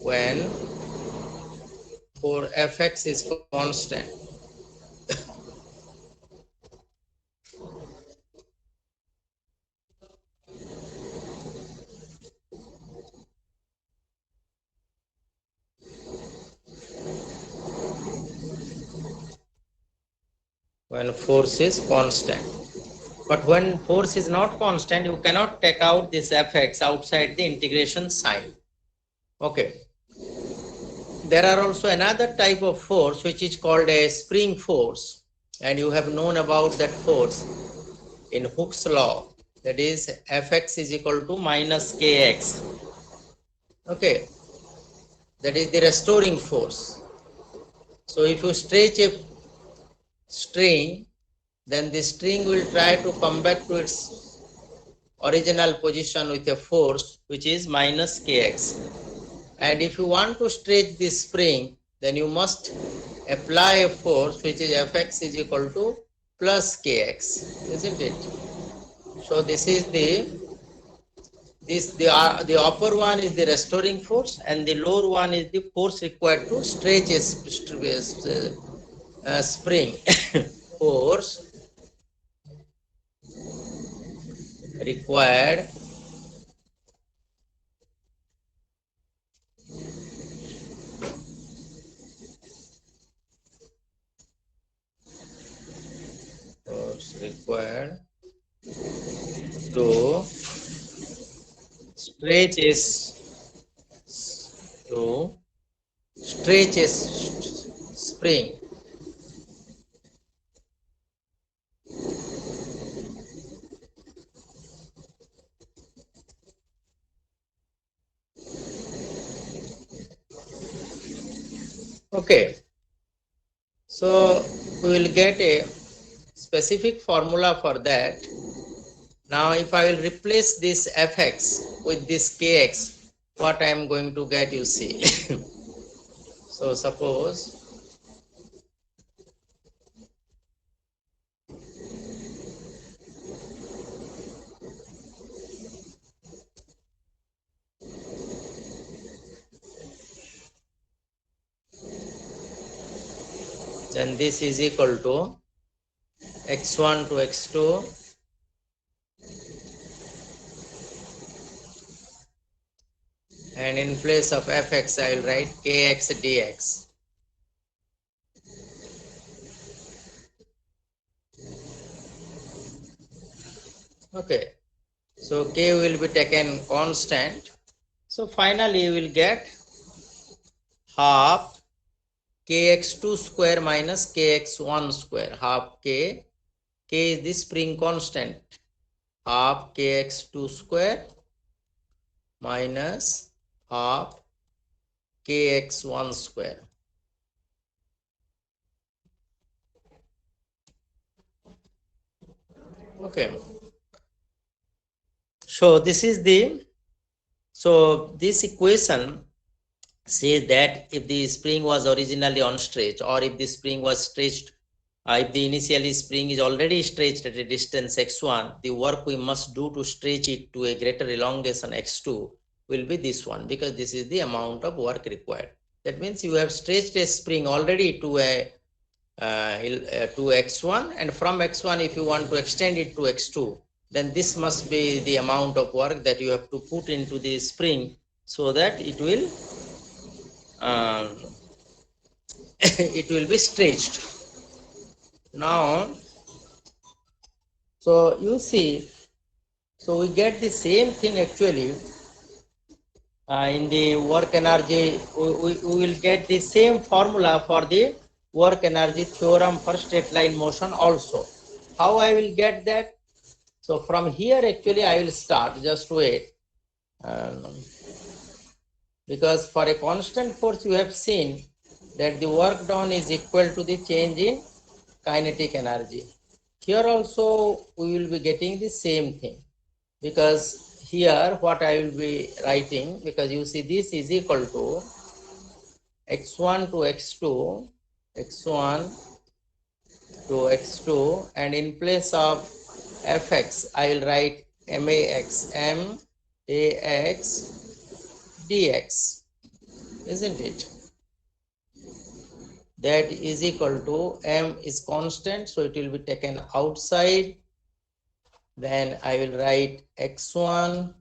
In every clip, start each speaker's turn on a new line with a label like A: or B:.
A: when for fx is constant. When force is constant. But when force is not constant, you cannot take out this fx outside the integration sign. Okay. There are also another type of force which is called a spring force, and you have known about that force in Hooke's law, that is fx is equal to minus kx. Okay, that is the restoring force. So if you stretch a string, then the string will try to come back to its original position with a force which is minus kx. And if you want to stretch this spring, then you must apply a force which is fx is equal to plus kx, isn't it? So this is the upper one is the restoring force, and the lower one is the force required to stretch a spring. Force required to stretch a spring. Okay, so we will get a specific formula for that. Now if I will replace this fx with this kx, what I am going to get, you see. So suppose then this is equal to x1 to x2 and in place of fx I will write kx dx. Okay, so k will be taken constant. So finally you will get half kx2 square minus kx1 square. Half k is the spring constant. Half kx2 square minus half kx1 square. Okay. So this equation says that if the spring was originally on stretch, or if the spring was stretched, if the initially spring is already stretched at a distance x1, the work we must do to stretch it to a greater elongation x2 will be this one, because this is the amount of work required. That means you have stretched a spring already to x1, and from x1 if you want to extend it to x2, then this must be the amount of work that you have to put into the spring so that it will it will be stretched. Now, so you see, so we get the same thing actually in the work energy. We will get the same formula for the work energy theorem for straight line motion also. How I will get that? So from here actually I will start, just wait. Because for a constant force you have seen that the work done is equal to the change in kinetic energy. Here also we will be getting the same thing, because here what I will be writing, because you see this is equal to x1 to x2, x1 to x2, and in place of fx I will write max dx. isn't it? That is equal to m is constant, so it will be taken outside. Then I will write x1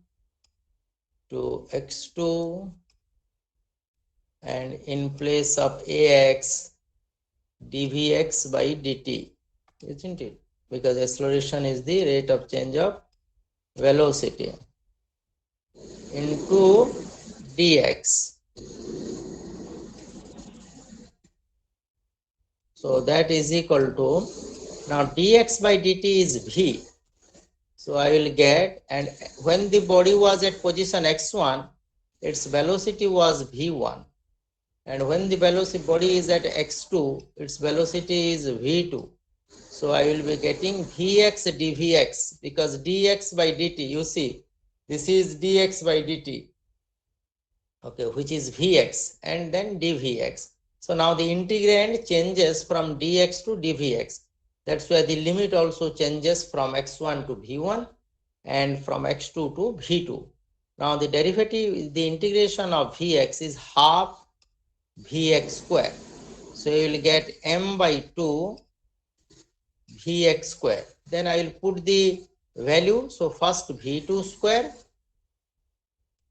A: to x2, and in place of ax, dvx by dt, isn't it? Because acceleration is the rate of change of velocity into dx. So that is equal to, now dx by dt is v. So I will get, and when the body was at position x1, its velocity was v1. And when the velocity body is at x2, its velocity is v2. So I will be getting vx dvx, because dx by dt, you see, this is dx by dt, okay, which is vx, and then dvx. So now the integrand changes from dx to dvx. That's why the limit also changes from x1 to v1 and from x2 to v2. Now the derivative, the integration of vx is half vx square. So you will get m by 2 vx square. Then I will put the value. So first v2 square,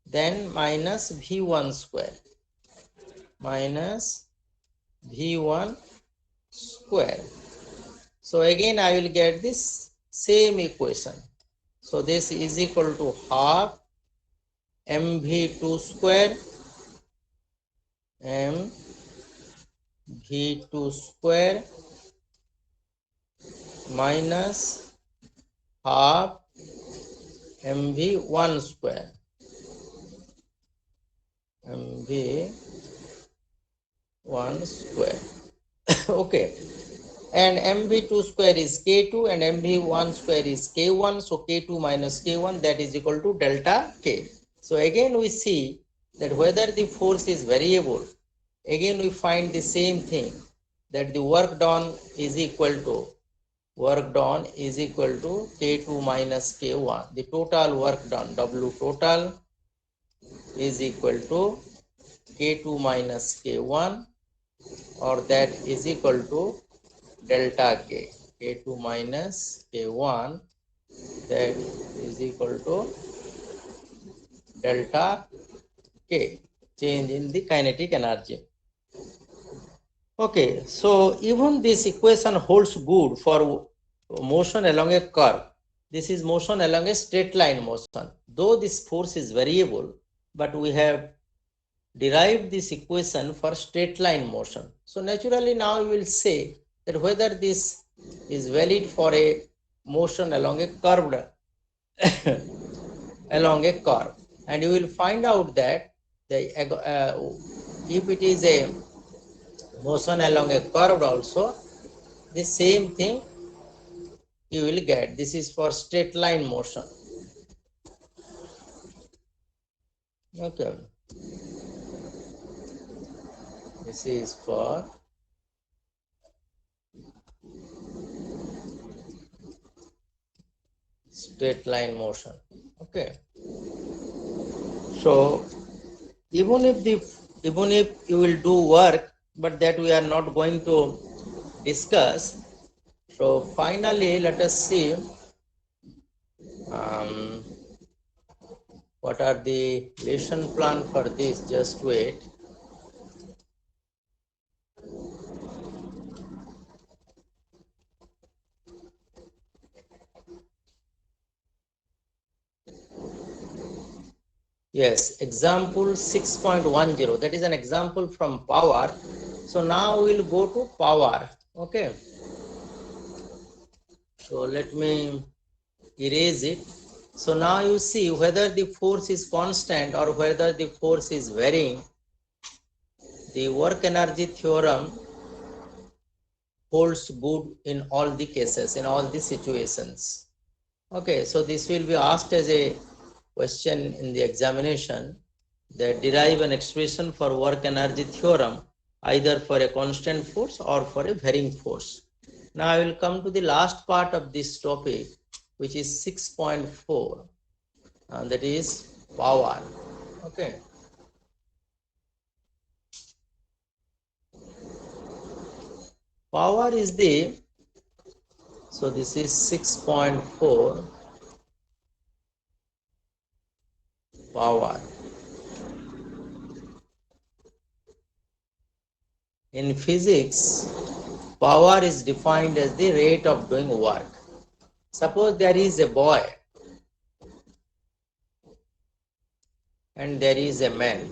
A: then minus v1 square, minus v1 square. So again I will get this same equation. So this is equal to half mv2 square, mv2 square minus half mv1 square, mv1 square. Okay, and mv2 square is k2 and mv1 square is k1. So k2 minus k1, that is equal to delta k. So again we see that whether the force is variable, again we find the same thing, that the work done is equal to k2 minus k1. The total work done, W total, is equal to k2 minus k1, or that is equal to delta k. K2 minus k1, that is equal to delta k, change in the kinetic energy. Okay, so even this equation holds good for motion along a curve. This is motion along a straight line motion. Though this force is variable, but we have derived this equation for straight line motion. So naturally now we will say that whether this is valid for a motion along a curved along a curve, and you will find out that if it is a motion along a curve also, the same thing you will get. This is for straight line motion. Okay, this is for straight line motion. Okay, so even if you will do work, but that we are not going to discuss. So finally let us see what are the lesson plan for this. Just wait. Yes, example 6.10, that is an example from power. So now we'll go to power. Okay, so let me erase it. So now you see whether the force is constant or whether the force is varying, the work energy theorem holds good in all the cases, in all the situations. Okay, so this will be asked as a question in the examination, that derive an expression for work energy theorem either for a constant force or for a varying force. Now I will come to the last part of this topic, which is 6.4, and that is power. Okay. power is the, so this is 6.4 power. In physics, power is defined as the rate of doing work. Suppose there is a boy and there is a man.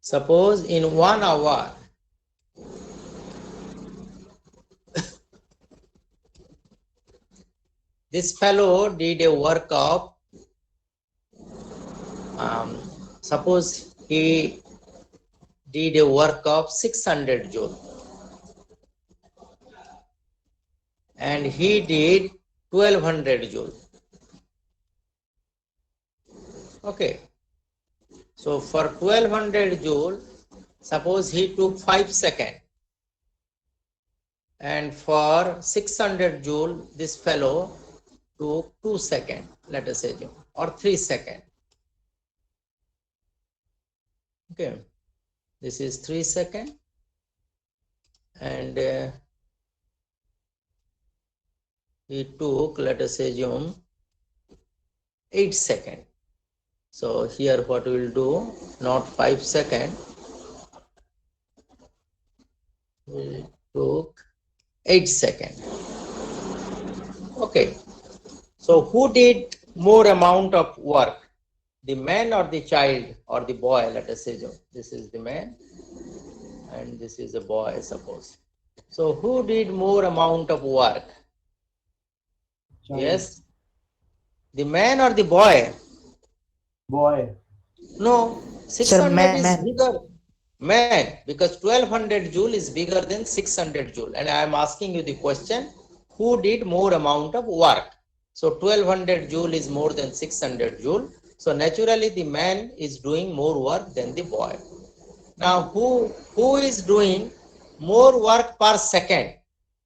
A: Suppose in 1 hour, this fellow did a work of, suppose he did a work of 600 joule and he did 1200 joule. Okay. So for 1200 joule, suppose he took 5 seconds, and for 600 joule, this fellow took 2 seconds, let us say, or 3 seconds. Okay, this is 3 seconds, and he took, let us assume, 8 seconds. So here what we will do, not 5 seconds, we took 8 seconds. Okay, so who did more amount of work, the man or the child or the boy? Let us say this is the man and this is the boy, suppose. So who did more amount of work?
B: Child.
A: Yes, the man or the boy?
B: Boy.
A: No,
C: Sir,
A: 600 is
C: man.
A: bigger. Man, because 1200 joule is bigger than 600 joule. And I am asking you the question, who did more amount of work? So 1200 joule is more than 600 joule. So naturally the man is doing more work than the boy. Now who is doing more work per second?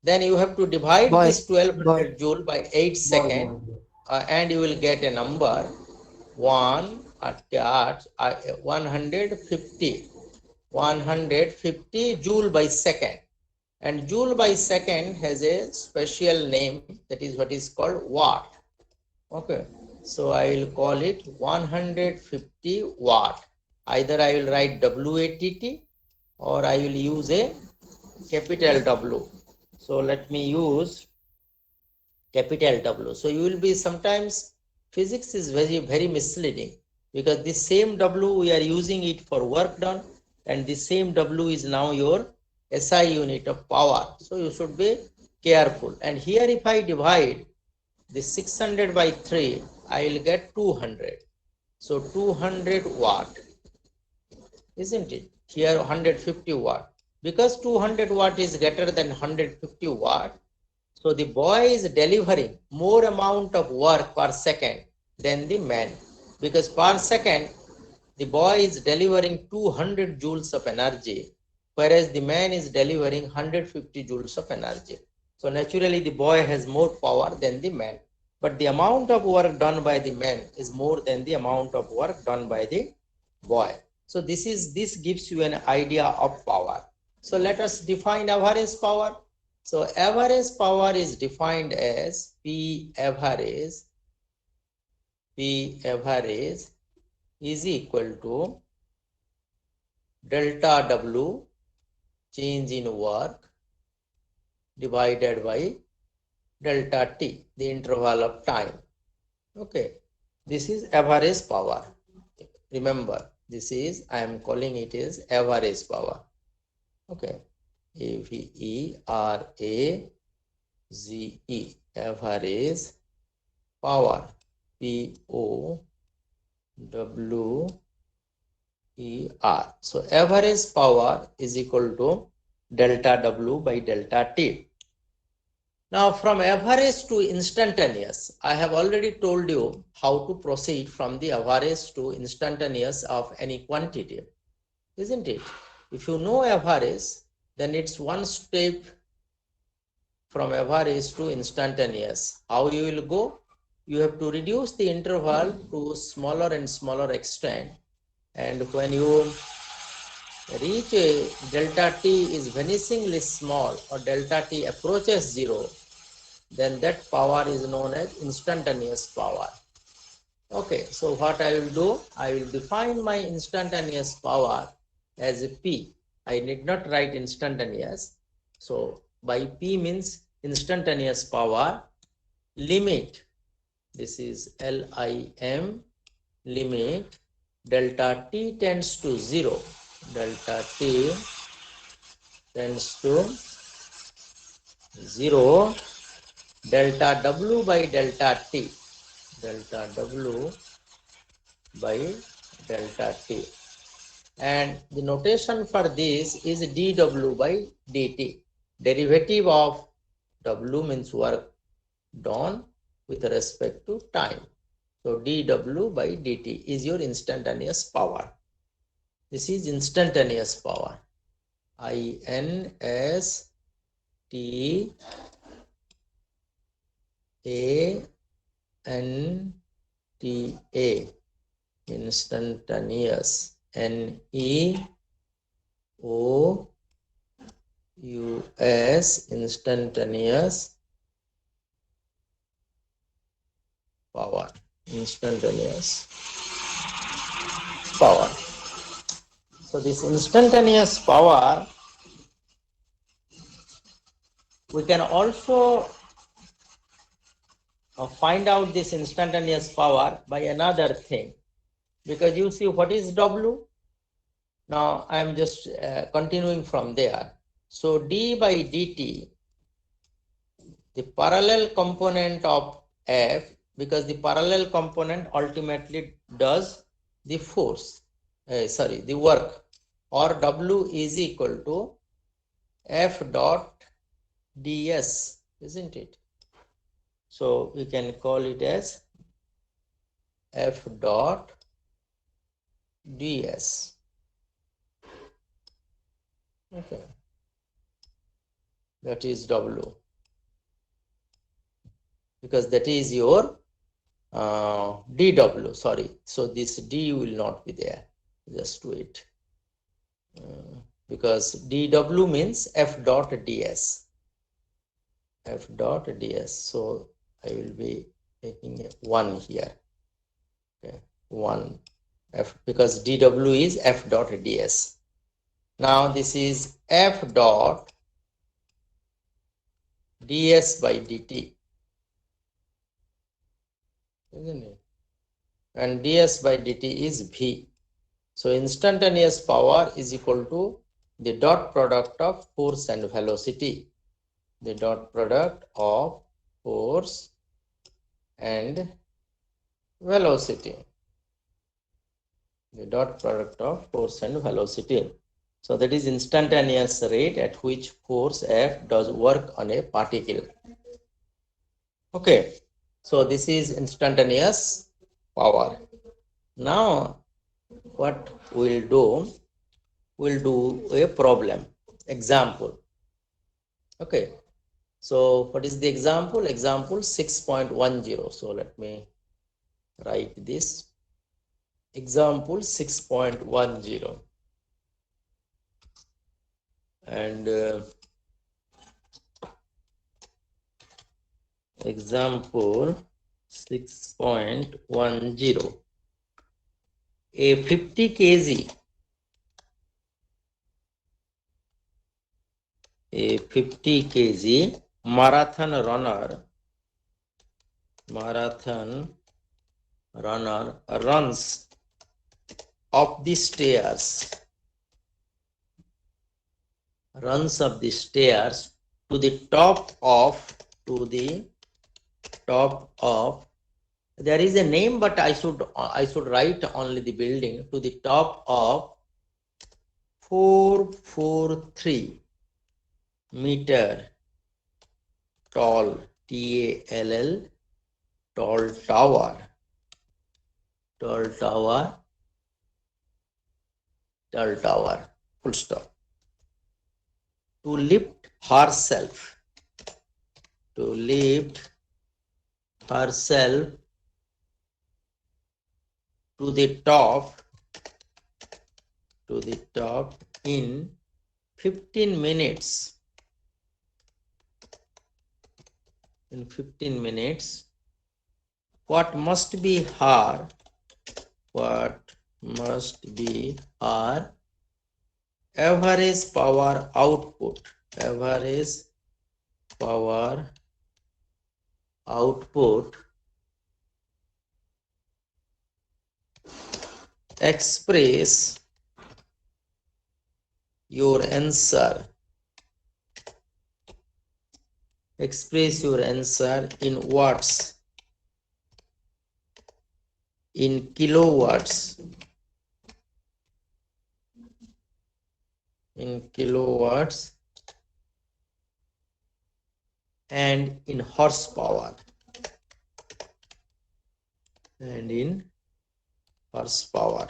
A: Then you have to divide
C: Boy.
A: this 1200 joule by 8 seconds and you will get a number 150 joule by second, and joule by second has a special name, that is what is called watt. Okay, so I will call it 150 watt. Either I will write WATT or I will use a capital W. So let me use capital W. So you will be, sometimes physics is very misleading, because the same W we are using it for work done, and the same W is now your SI unit of power. So you should be careful. And here if I divide the 600 by 3, I will get 200. So 200 watt, isn't it? Here 150 watt. Because 200 watt is greater than 150 watt, so the boy is delivering more amount of work per second than the man, because per second the boy is delivering 200 joules of energy, whereas the man is delivering 150 joules of energy. So naturally the boy has more power than the man, but the amount of work done by the man is more than the amount of work done by the boy. So this gives you an idea of power. So let us define average power. So average power is defined as P average is equal to delta W, change in work, divided by delta T, the interval of time. Okay, this is average power. Remember, this is, I am calling it as average power. Okay, AVERAGE, average power, POWER. So average power is equal to delta W by delta T. Now from average to instantaneous, I have already told you how to proceed from the average to instantaneous of any quantity, isn't it? If you know average, then it's one step from average to instantaneous. How you will go? You have to reduce the interval to smaller and smaller extent, And when you reach a delta T is vanishingly small or delta T approaches zero, then that power is known as instantaneous power. Okay, so what I will do, I will define my instantaneous power as a P. I need not write instantaneous. So by P means instantaneous power, limit, this is LIM, limit delta T tends to 0, delta T tends to 0, delta W by delta T, delta W by delta T. And the notation for this is dW by dt. Derivative of W means work done with respect to time. So dW by dt is your instantaneous power. This is instantaneous power. INSTANTANEOUS, instantaneous, NEOUS, instantaneous power, instantaneous power. So this instantaneous power, we can also find out this instantaneous power by another thing, because you see what is W. Now I am just continuing from there. So d by dt, the parallel component of F, because the parallel component ultimately does the force, the work, or W is equal to F dot ds, isn't it? So we can call it as F dot ds. Okay, that is W, because that is your dW, sorry. So this d will not be there, just wait, because dW means F dot ds, F dot ds. So I will be making a 1 here, okay, 1 F, because dW is F dot ds. Now this is F dot ds by dt, isn't it? And ds by dt is V. So instantaneous power is equal to the dot product of force and velocity, the dot product of force and velocity, the dot product of force and velocity. So that is instantaneous rate at which force F does work on a particle. Okay, so this is instantaneous power. Now what we'll do a problem example. Okay, so what is the example? Example 6.10. So let me write this. Example 6.10, and example 6.10, a 50 kg, a 50 kg marathon runner runs up the stairs, to the top of, there is a name, but I should write only the building, to the top of 443 meter tall, TALL, tall tower, full stop, to lift herself to the top to the top in 15 minutes. In 15 minutes, what must be her? What must be her average power output? Average power output express your answer. Express your answer in watts, in kilowatts, in kilowatts, and in horsepower, and in horsepower.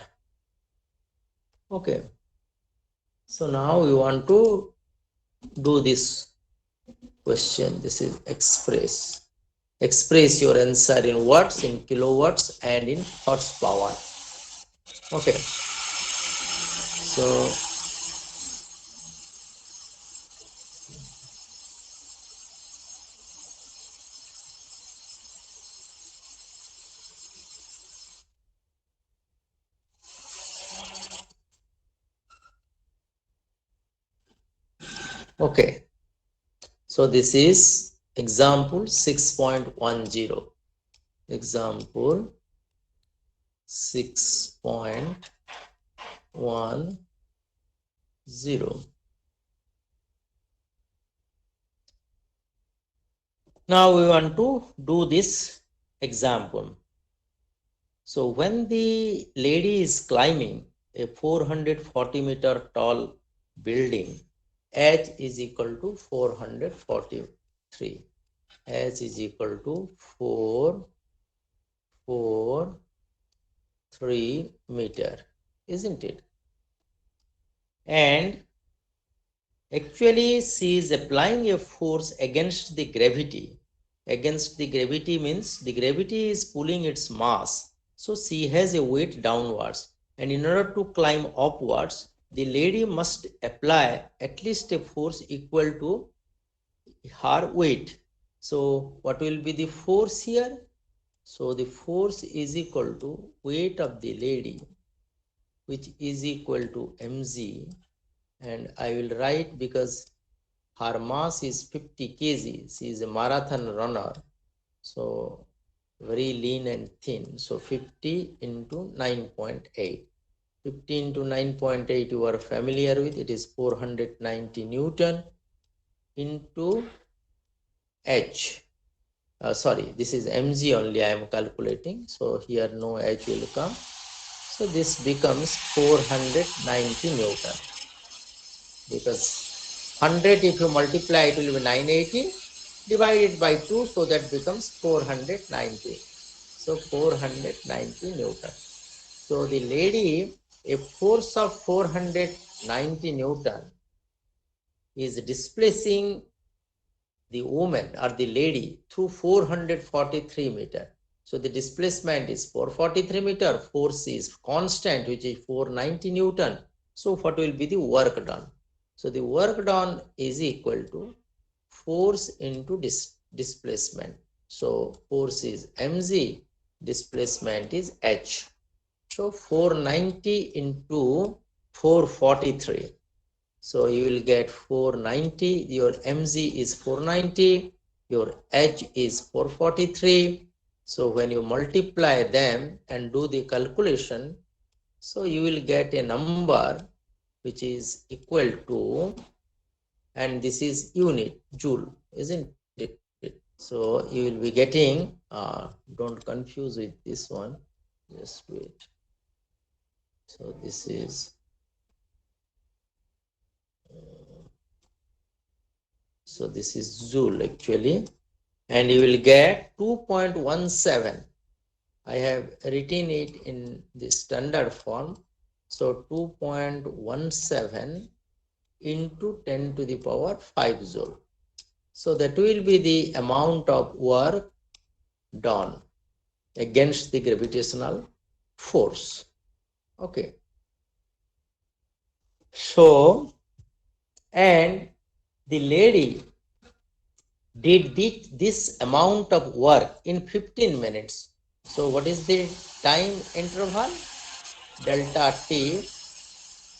A: Okay, so now we want to do this question. This is express your answer in watts, in kilowatts, and in horsepower. Okay, so okay, so this is example 6.10. Example 6.10. Now we want to do this example. So when the lady is climbing a 440-meter tall building, H is equal to 443. H is equal to 443 meter, isn't it? And actually she is applying a force against the gravity. Against the gravity means the gravity is pulling its mass. So she has a weight downwards. And in order to climb upwards, the lady must apply at least a force equal to her weight. So what will be the force here? So the force is equal to weight of the lady, which is equal to mg. And I will write, because her mass is 50 kg. She is a marathon runner. So very lean and thin. So 50 into 9.8. 50 into 9.8 you are familiar with. It is 490 Newton into H. Sorry, this is mg only I am calculating. So here no H will come. So this becomes 490 Newton. Because 100 if you multiply it will be 980, divided by 2, so that becomes 490. So 490 Newton. So the lady, a force of 490 Newton is displacing the woman or the lady through 443 meter. So the displacement is 443 meter, force is constant, which is 490 Newton. So what will be the work done? So the work done is equal to force into displacement. So force is mg, displacement is h. So 490 into 443. So you will get 490, your mg is 490, your h is 443. So when you multiply them and do the calculation, so you will get a number which is equal to, and this is unit, joule, isn't it? So you will be getting, don't confuse with this one, just wait. So this is, so this is joule actually, and you will get 2.17. I have written it in the standard form. So 2.17 into 10 to the power 5 joule. So that will be the amount of work done against the gravitational force. Okay. So, and the lady did this amount of work in 15 minutes. So what is the time interval? Delta T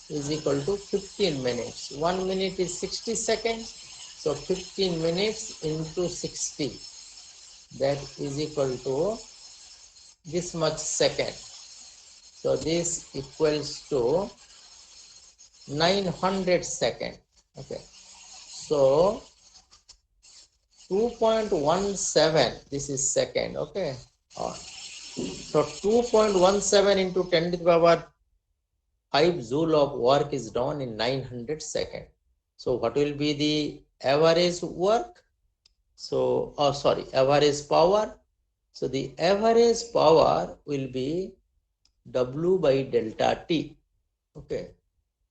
A: is equal to 15 minutes. 1 minute is 60 seconds. So 15 minutes into 60, that is equal to this much second. So this equals to 900 second. Okay. So 2.17, this is second. Okay. So 2.17 into 10 to the power 5 joule of work is done in 900 seconds. So what will be the average work? So, average power. So the average power will be W by delta T. Okay.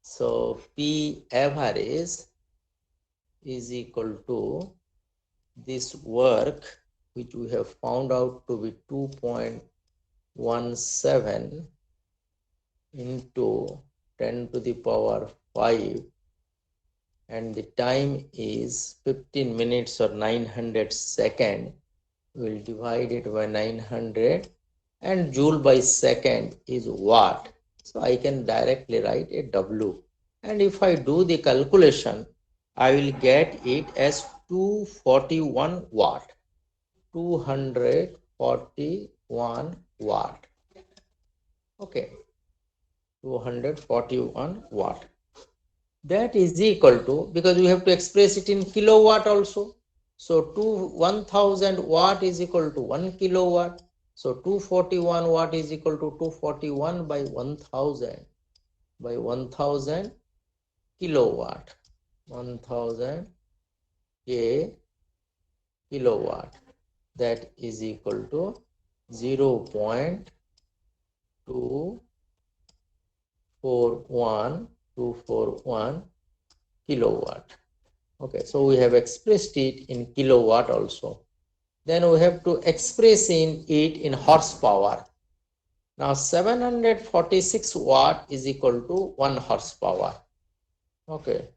A: So P average is equal to this work, which we have found out to be 2.17 into 10 to the power 5, and the time is 15 minutes or 900 second. We'll divide it by 900, and joule by second is watt. So I can directly write a W. And if I do the calculation, I will get it as 241 watt. 241 watt. Okay. 241 watt. That is equal to, because we have to express it in kilowatt also. So 1000 watt is equal to 1 kilowatt. So 241 watt is equal to 241 by 1000 by 1000 kilowatt. 1000 kilowatt. That is equal to 0.241 kilowatt. Okay, so we have expressed it in kilowatt also. Then we have to express it in horsepower. Now 746 watt is equal to 1 horsepower. Okay,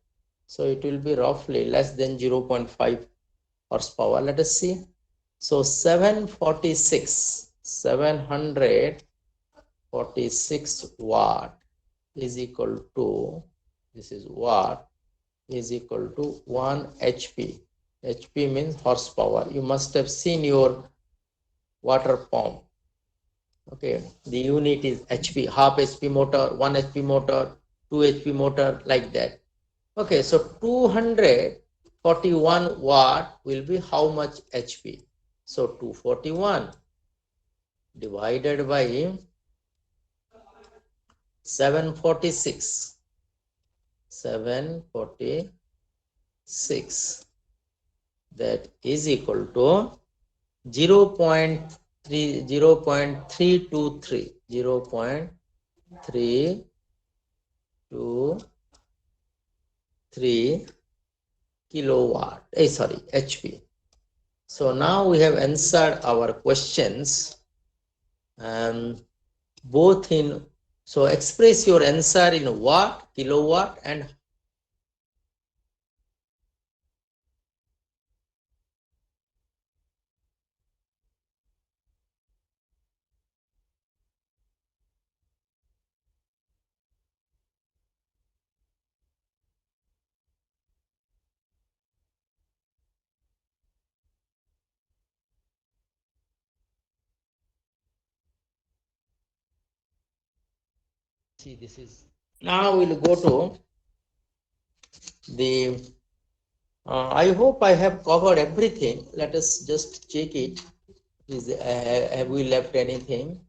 A: so it will be roughly less than 0.5 horsepower. Let us see. So 746 watt is equal to, this is watt, is equal to 1 HP. HP means horsepower. You must have seen your water pump. Okay, the unit is HP, half HP motor, 1 HP motor, 2 HP motor, like that. Okay, so 241 watt will be how much HP? So 241 divided by 746. 746, that is equal to 0.323 kilowatt, HP. So now we have answered our questions, both in, so express your answer in watt, kilowatt, and see, this is, now we'll go to the, I hope I have covered everything. Let us just check it. Have we left anything?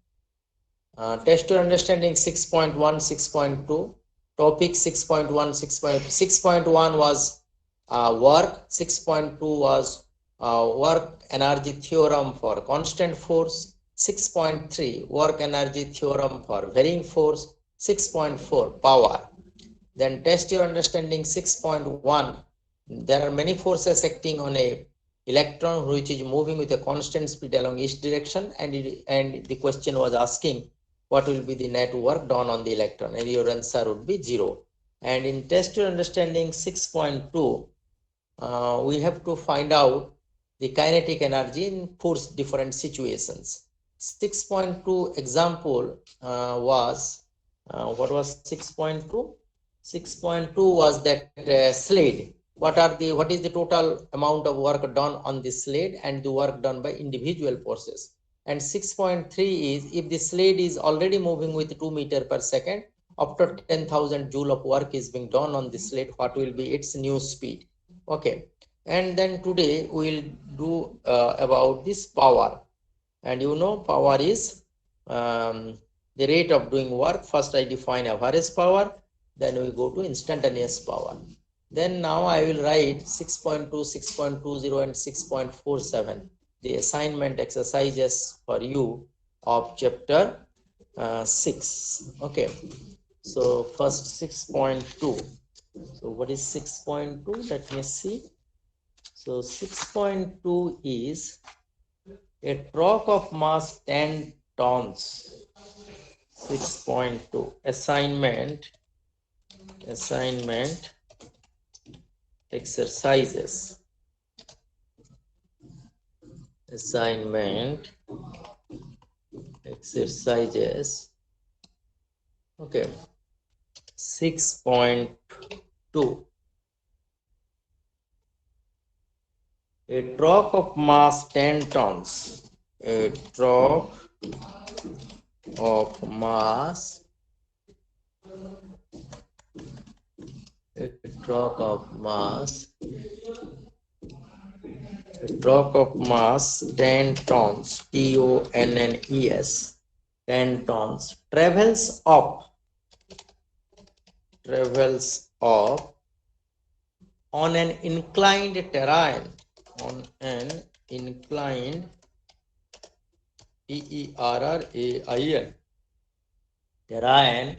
A: Test your understanding 6.1, 6.2. Topic 6.1, 6.1 was work. 6.2 was work energy theorem for constant force. 6.3 work energy theorem for varying force. 6.4 power. Then test your understanding 6.1. There are many forces acting on a electron which is moving with a constant speed along each direction, and the question was asking what will be the net work done on the electron, and your answer would be 0. And in test your understanding 6.2, we have to find out the kinetic energy in 4 different situations. 6.2 example was, what was 6.2? 6.2 was that sled. What is the total amount of work done on the sled and the work done by individual forces? And 6.3 is, if the sled is already moving with 2 meter per second, after 10,000 joule of work is being done on the sled, what will be its new speed? Okay, and then today we will do about this power. And you know, power is the rate of doing work. First I define average power, then we go to instantaneous power. Then now I will write 6.2, 6.20 and 6.47, the assignment exercises for you of chapter 6. Okay, so first 6.2. So what is 6.2? Let me see. So 6.2 is a trough of mass 10 tons. 6.2 assignment exercises. Assignment exercises. Okay, 6.2. A trough of mass 10 tons. A trough of mass. A trough of mass. A trough of mass 10 tons. TONNES. 10 tons. Travels up on an inclined terrain. On an inclined TERRAIN terrain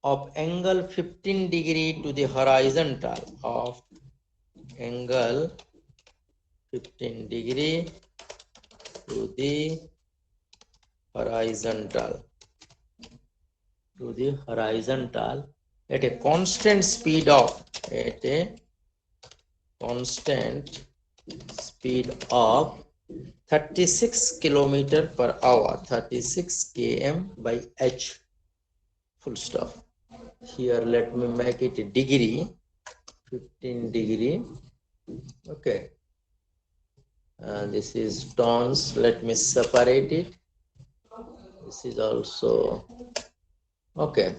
A: of angle 15 degree to the horizontal, of angle 15 degree to the horizontal, at a constant speed of 36 kilometer per hour, 36 km by h, full stop. Here let me make it a degree, 15 degree. Okay, this is tons. Let me separate it. This is also okay.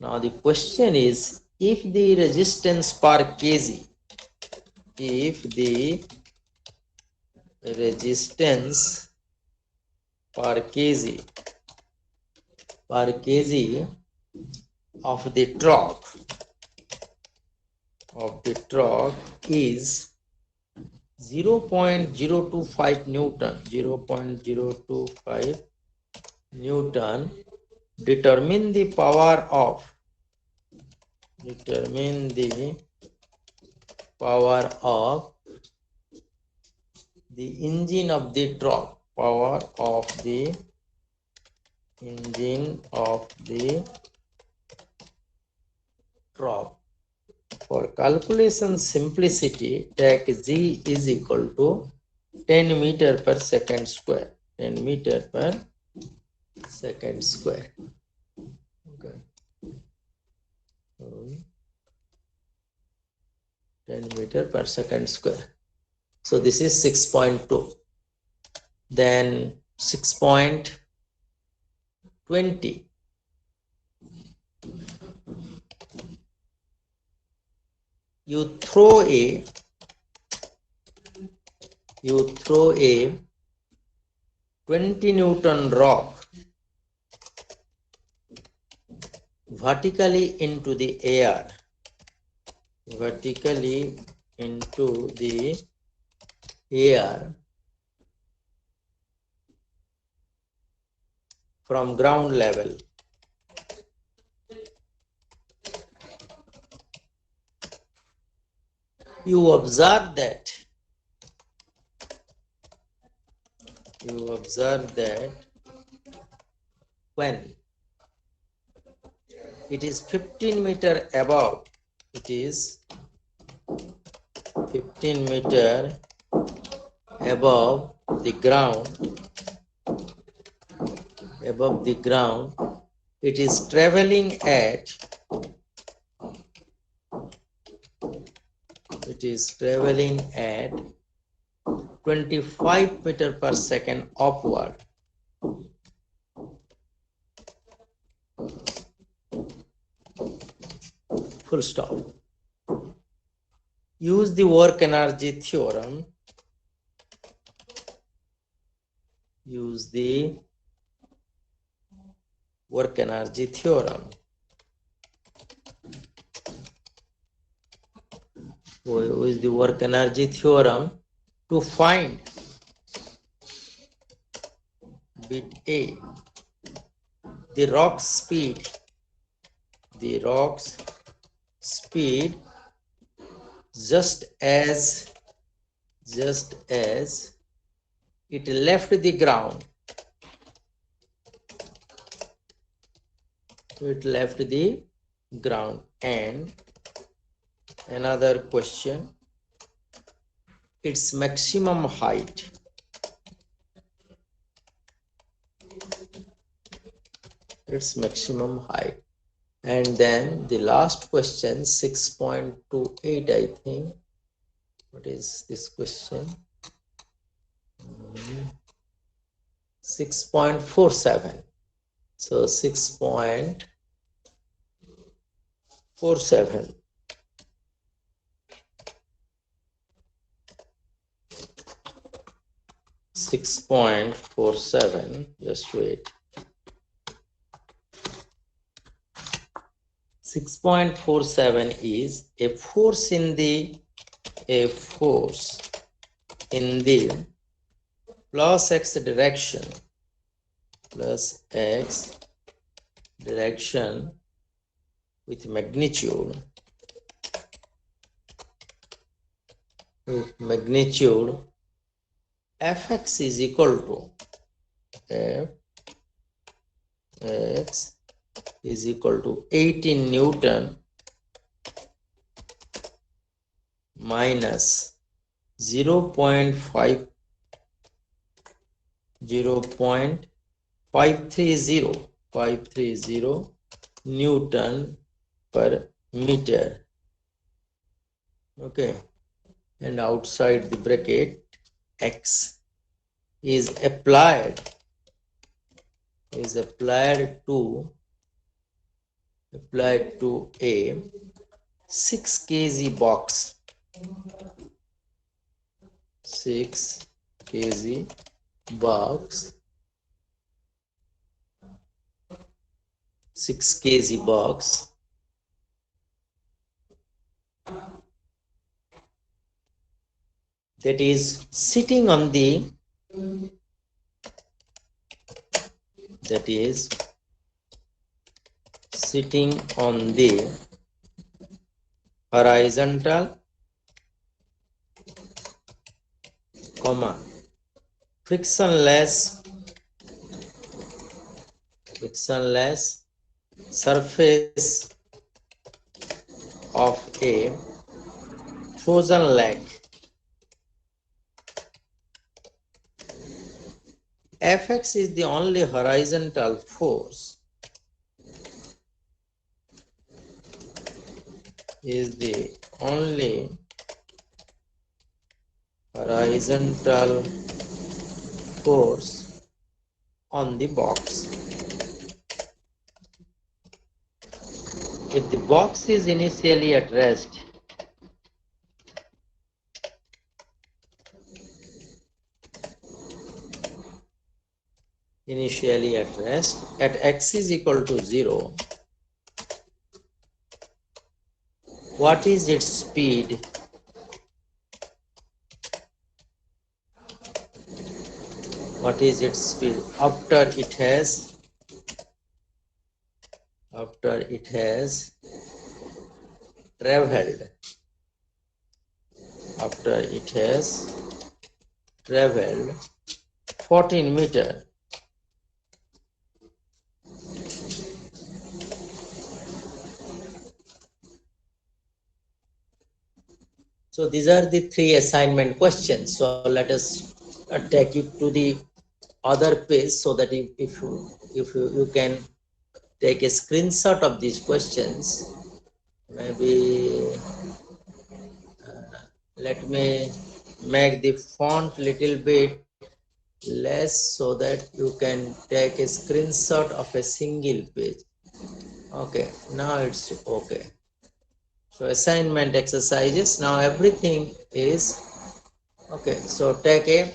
A: Now the question is, if the resistance per kg, per kg of the trough is 0.025 Newton, 0.025 Newton, determine the power of the engine of the trough, power of the engine of the trough. For calculation simplicity, take G is equal to 10 meter per second square. 10 meter per second square. Okay. 10 meter per second square. So this is 6.2. Then 6.20. You throw a 20 Newton rock vertically into the air, from ground level. You observe that when it is 15 meter above, it is 15 meter above the ground, it is traveling at 25 meter per second upward. Full stop. Use the work energy theorem. Use the work energy theorem. Use the work energy theorem to find bit A, the rock's speed just as it left the ground. And another question, its maximum height. And then the last question, 6.28, I think. What is this question? 6.47. So 6.47. Just wait. 6.47 is a force in the plus x direction with magnitude fx is equal to fx is equal to 18 Newton minus 0.530 Newton per meter. Okay, and outside the bracket x is applied to a 6 kg box. 6 kg box. 6 kg box. That is sitting on the horizontal, frictionless surface of a frozen lake. Fx is the only horizontal force. On the box. If the box is initially at rest, at x is equal to 0, what is its speed? After it has traveled 14 meter. So these are the three assignment questions. So let us take it to the other page so that if you can take a screenshot of these questions. Maybe let me make the font little bit less so that you can take a screenshot of a single page. Okay, now it's okay. So assignment exercises, now everything is okay. So take a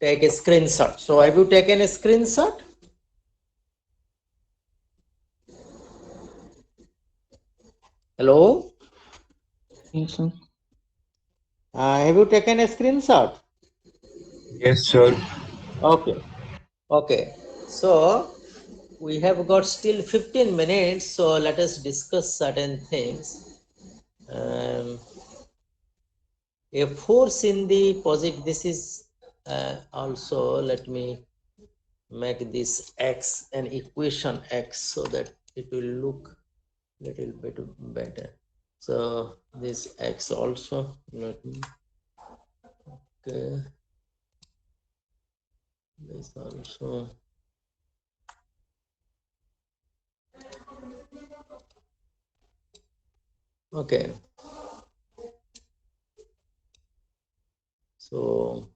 A: screenshot. So have you taken a screenshot? Hello?
C: Yes, sir.
A: Have you taken a screenshot?
D: Yes, sir.
A: Okay. Okay. So we have got still 15 minutes. So let us discuss certain things. A force in the positive, this is also, let me make this x an equation x so that it will look little bit better. So this x also, let me, okay, this also, okay. So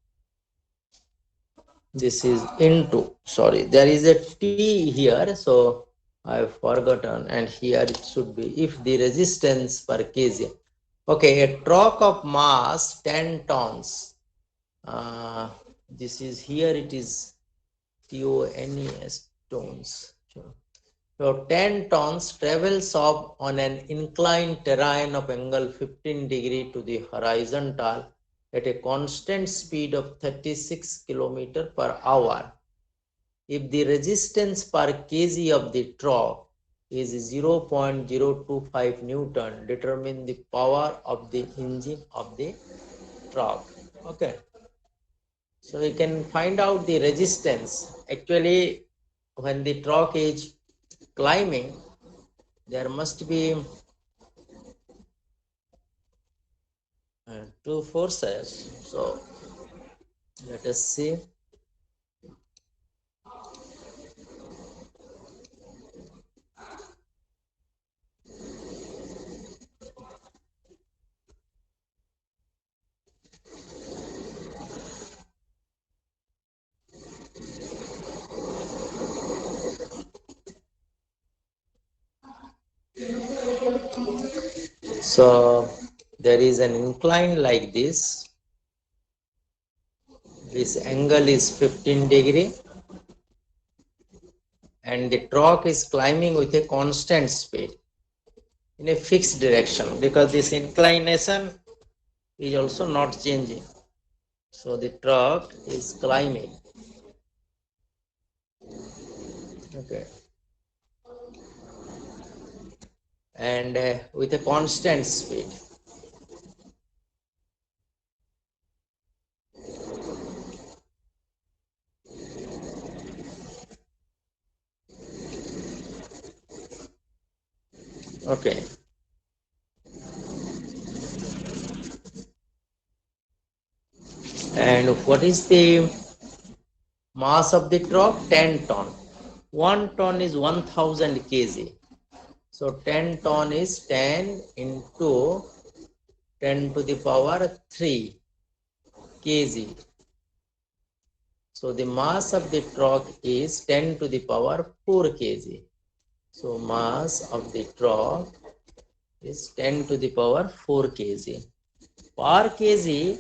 A: this is into, sorry, there is a t here, so I've forgotten, and here it should be if the resistance per kg. Okay, a torque of mass 10 tons. This is here, it is TONES, tons. So 10 tons travels up on an inclined terrain of angle 15 degree to the horizontal at a constant speed of 36 km per hour. If the resistance per kg of the torque is 0.025 Newton, determine the power of the engine of the torque. Okay. So we can find out the resistance. Actually, when the torque is climbing, there must be two forces. So let us see. So there is an incline like this. This angle is 15 degree and the torque is climbing with a constant speed in a fixed direction, because this inclination is also not changing. So the torque is climbing. Okay. And with a constant speed. Okay. And what is the mass of the torque? 10 ton. 1 ton is 1000 kg. So 10 ton is 10 into 10 to the power 3 kg. So the mass of the torque is 10 to the power 4 kg. So mass of the torque is 10 to the power 4 kg. Per kg,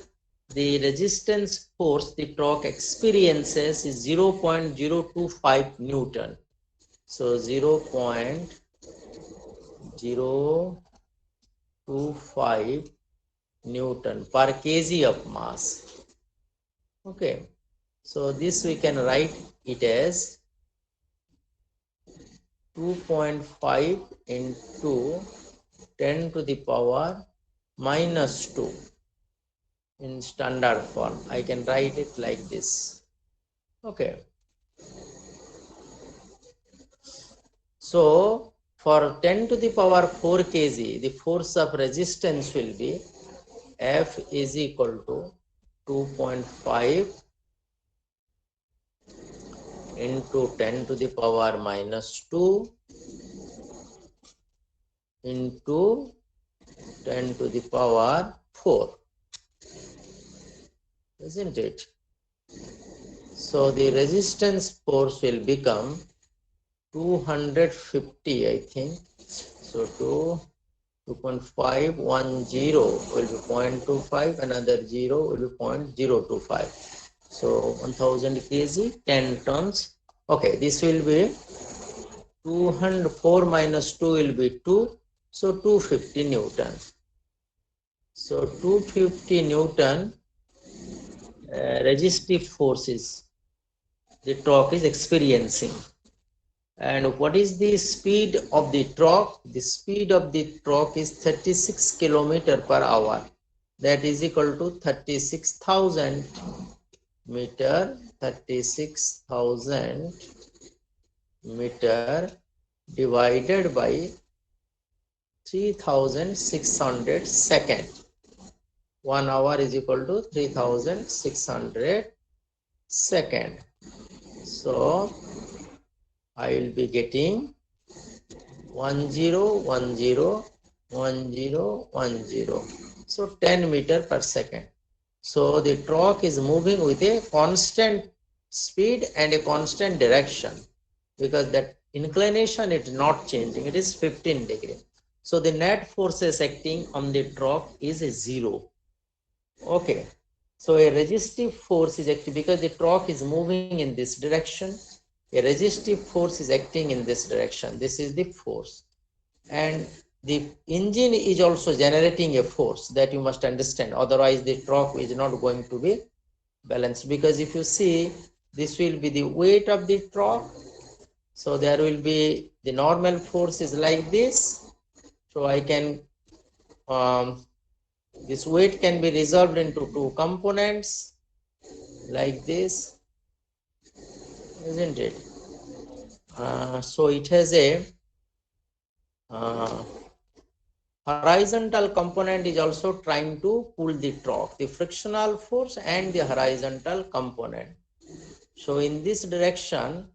A: the resistance force the torque experiences is 0.025 Newton. So 0.025 Newton per kg of mass. Okay. So this we can write it as 2.5 into 10 to the power minus 2 in standard form. I can write it like this. Okay. So for 10 to the power 4 kg, the force of resistance will be F is equal to 2.5 into 10 to the power minus 2 into 10 to the power 4, isn't it? So the resistance force will become 250, I think. So 2.5, 1 0 will be 0.25, another 0 will be 0.025. So 1000 kg, 10 tons. Okay, this will be 204 minus 2 will be 2. So 250 Newton. So 250 Newton resistive forces the torque is experiencing. And what is the speed of the torque? The speed of the torque is 36 kilometer per hour. That is equal to 36,000 meter, 36,000 meter divided by 3,600 second. 1 hour is equal to 3,600 second. So I will be getting 10101010. So 10 meter per second. So the torque is moving with a constant speed and a constant direction, because that inclination is not changing. It is 15 degree. So the net forces acting on the torque is a 0. Okay. So a resistive force is acting because the torque is moving in this direction. A resistive force is acting in this direction. This is the force. And the engine is also generating a force, that you must understand. Otherwise, the torque is not going to be balanced. Because if you see, this will be the weight of the torque. So there will be the normal force is like this. So I can, this weight can be resolved into two components like this, isn't it? So it has a horizontal component is also trying to pull the torque, the frictional force and the horizontal component. So in this direction,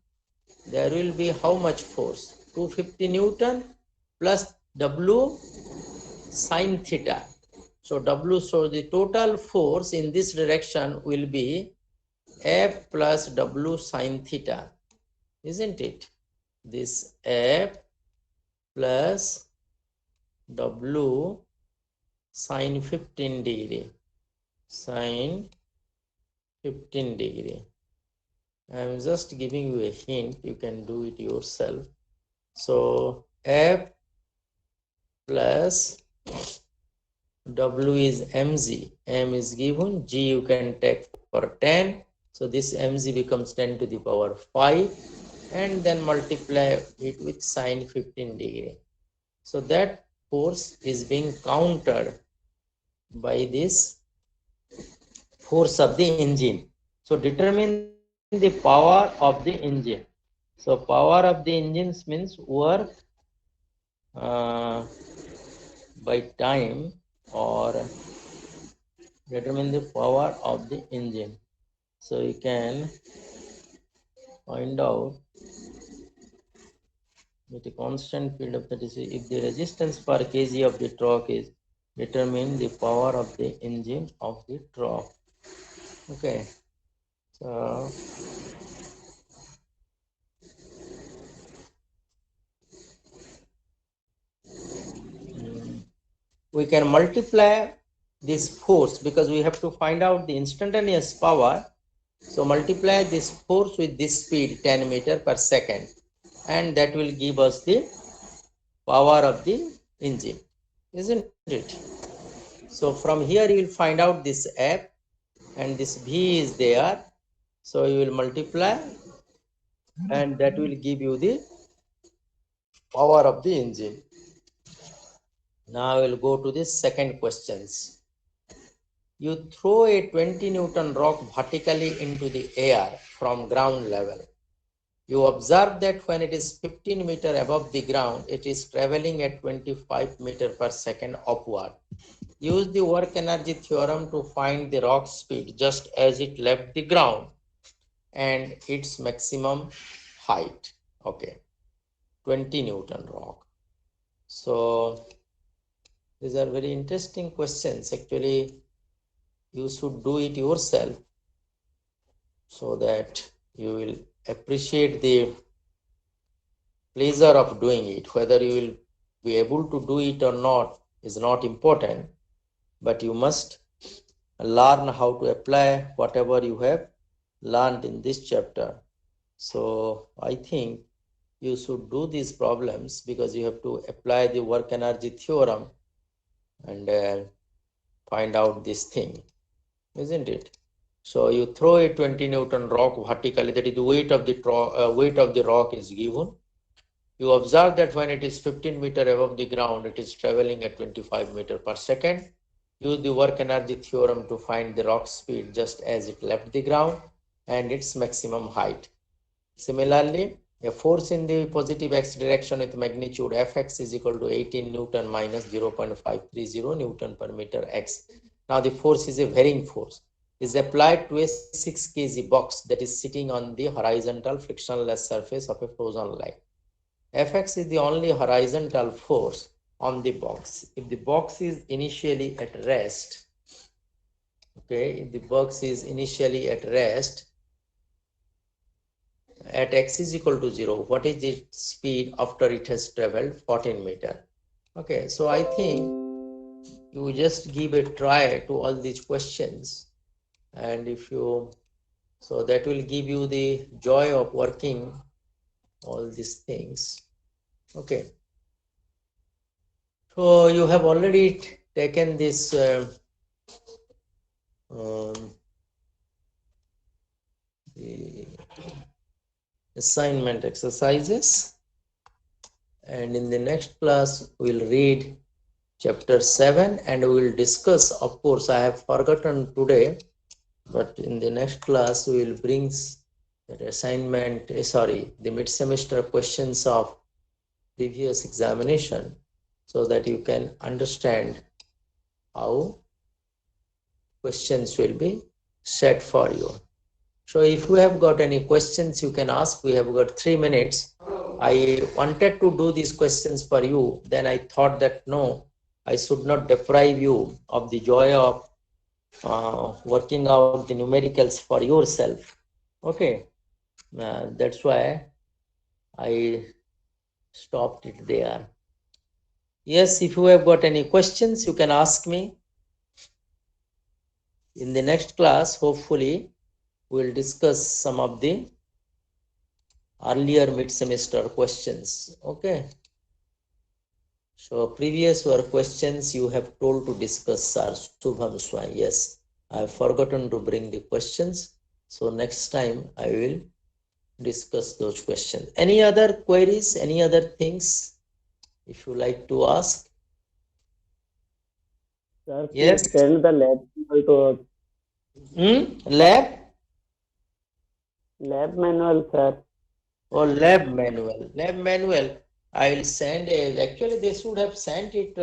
A: there will be how much force? 250 Newton plus W sine theta. So the total force in this direction will be F plus W sine theta, isn't it? This F plus W sine 15 degree, sine 15 degree. I am just giving you a hint, you can do it yourself. So F plus W is mg, m is given, g you can take for 10. So this mg becomes 10 to the power 5, and then multiply it with sine 15 degree. So that force is being countered by this force of the engine. So determine the power of the engine. So power of the engines means work by time, or determine the power of the engine. So you can find out with a constant field of 36, if the resistance per kg of the torque is, determine the power of the engine of the torque. Okay. So we can multiply this force, because we have to find out the instantaneous power. So multiply this force with this speed 10 meter per second, and that will give us the power of the engine, isn't it? So from here you will find out this F, and this V is there. So you will multiply, and that will give you the power of the engine. Now I will go to the second questions. You throw a 20 Newton rock vertically into the air from ground level. You observe that when it is 15 meter above the ground, it is traveling at 25 meter per second upward. use the work energy theorem to find the rock speed just as it left the ground and its maximum height. Okay, 20 Newton rock. So these are very interesting questions. Actually, you should do it yourself so that you will appreciate the pleasure of doing it. Whether you will be able to do it or not is not important, but you must learn how to apply whatever you have learned in this chapter. So I think you should do these problems because you have to apply the work energy theorem and find out this thing, isn't it? So you throw a 20 Newton rock vertically, that is the weight of the rock is given. You observe that when it is 15 meter above the ground, it is traveling at 25 meter per second. Use the work energy theorem to find the rock speed just as it left the ground and its maximum height. Similarly, a force in the positive x direction with magnitude Fx is equal to 18 Newton minus 0.530 Newton per meter x. Now the force is a varying force, is applied to a 6 kg box that is sitting on the horizontal frictionless surface of a frozen lake. Fx is the only horizontal force on the box. If the box is initially at rest, okay, if the box is initially at rest at x is equal to 0, what is the speed after it has traveled 14 meter? Okay, so I think you just give a try to all these questions, and if you, so that will give you the joy of working all these things. Okay, so you have already taken this the assignment exercises, and in the next class we'll read chapter 7 and we will discuss. Of course, I have forgotten today, but in the next class we will bring that assignment, the mid-semester questions of previous examination so that you can understand how questions will be set for you. So if you have got any questions, you can ask. We have got 3 minutes. I wanted to do these questions for you. Then I thought that no, I should not deprive you of the joy of working out the numericals for yourself. Okay, that's why I stopped it there. Yes, if you have got any questions, you can ask me. In the next class, hopefully, we'll discuss some of the earlier mid-semester questions. Okay. So previous were questions you have told to discuss, sir. Shubham Swai. Yes, I have forgotten to bring the questions. So next time I will discuss those questions. Any other queries? Any other things? If you like to ask.
E: Sir,
A: Yes.
E: please send the lab manual to us.
A: Lab?
E: Lab manual, sir.
A: Oh, lab manual. Lab manual. I will send it. Actually, they should have sent it.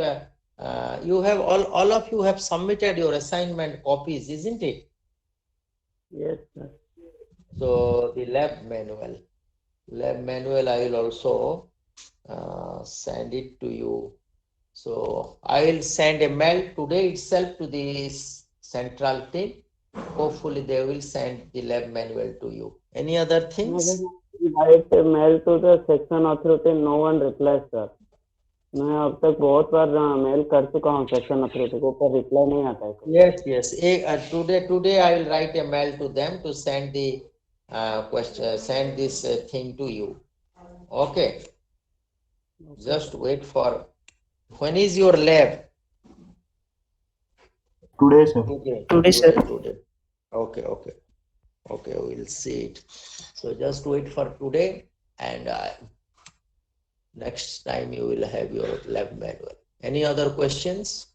A: You have all of you have submitted your assignment copies, isn't it?
E: Yes, sir.
A: So the lab manual. Lab manual, I will also send it to you. So I will send a mail today itself to the central team. Hopefully they will send the lab manual to you. Any other things?
E: Write a mail to the section authority. No one replies, sir. मैं अब तक बहुत बार mail कर चुका हूँ section authority को, पर reply नहीं आता है.
A: Yes. Today I will write a mail to them to send the question, send this thing to you. Okay. Just wait for. When is your lab?
B: Today, sir.
C: Today, sir.
A: Today. Okay, we'll see it. So just wait for today, and next time you will have your lab manual. Any other questions?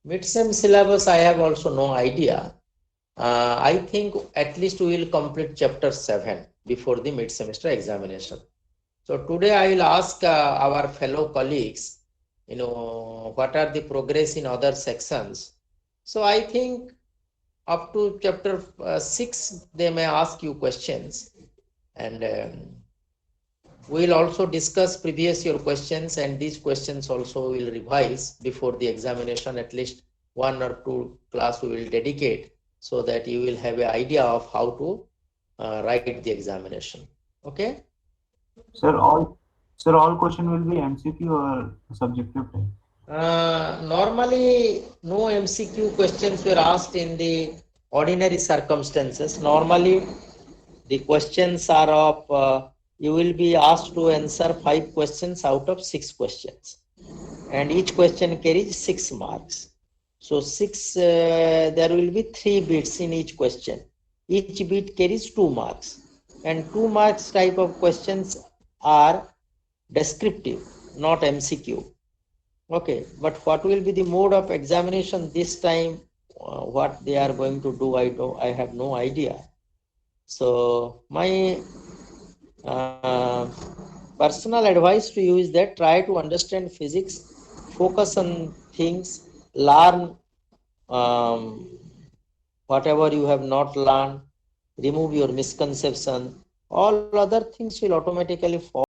A: Mid-sem syllabus, I have also no idea. I think at least we will complete chapter 7 before the mid-semester examination. So today I will ask our fellow colleagues what are the progress in other sections. So I think up to chapter 6, they may ask you questions, and we'll also discuss previous year questions, and these questions also will revise before the examination. At least 1 or 2 class we will dedicate, so that you will have an idea of how to write the examination. Okay.
B: Sir, all question will be MCQ or subjective type?
A: Normally, no MCQ questions were asked in the ordinary circumstances. Normally, the questions are of, you will be asked to answer 5 questions out of 6 questions. And each question carries 6 marks. So there will be 3 bits in each question. Each bit carries 2 marks. And 2 marks type of questions are descriptive, not MCQ. Okay, but what will be the mode of examination this time? What they are going to do, I have no idea. So my personal advice to you is that try to understand physics, focus on things, learn whatever you have not learned, remove your misconception. All other things will automatically fall